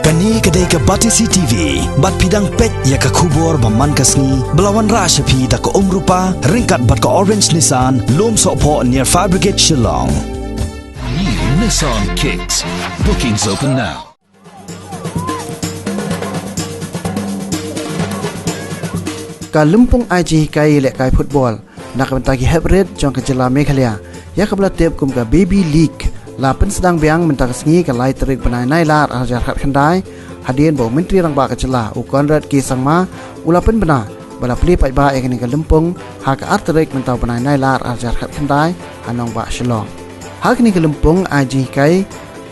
Kani kedai ke Batisi TV, bat pidang pet ya ke kubur baman kasni, belawan rashapi da ke rupa, ringkat bat ke Orange Nissan, lom sokpo near Fire Brigade Shillong. New Nissan Kicks. Bookings open now. Kalumpung aji kai lek kai football nak mentagi hybrid jong ke Jela Meghalaya ya kabla tep kum ka Baby League lapan sedang biang mentag sengi ka lai terik penai nai lar ajar khat khandai hadien bo menteri rang ba ka Jela u Konrad K Sangma ulapan bena bala pli pai ba ek ni kalumpung ha ka atrik mentau penai nai lar ajar khat khandai anong ba Shillong ha ni kalumpung aji kai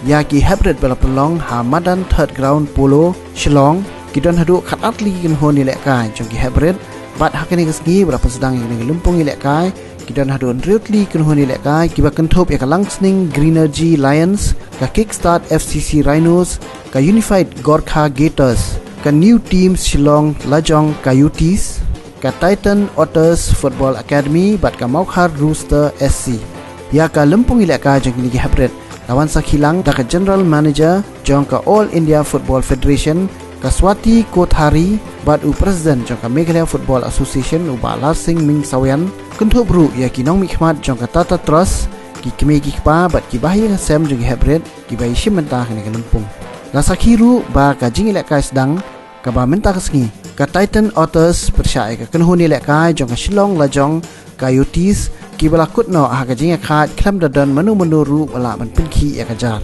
ya ki hybrid bala pelong ha madan third ground polo Shillong kidon hadu khat atli kin hon ni lek kai jong ki hybrid bat hakani kesgi berapa sedang yang lumpung ilek kai kidan hadon riutli kunhoni ilek kai kiba kentop ya langsning Greenergy Lions ka Kickstart FCC Rhinos ka Unified Gorkha Gators ka New Teams Shillong Lajong Coyotes ka Titan Otters Football Academy bat ka Maukhar Rooster SC ya ka lumpung ilek kai jong ligi hybrid lawan sakhilang da ka General Manager jong ka All India Football Federation Kaswati Kothari bat u President jong ka Meghalaya Football Association u Balar Singh Ming Sawian kunthop ru ya kinong mikmat jong ka Tata Trust ki kime ki pa bat ki bahi sem jong hybrid ki bahi shimenta ni kalumpung la sakhiru ba ka jing ilek kai sedang ka ba menta kasngi ka Titan Otters persai ka kunhuni ilek kai jong ka Shillong Lajong Coyotes ki bala kutno ah ka jing khat khlam dadan manu ru bala man pinki ya ka jar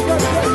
Good.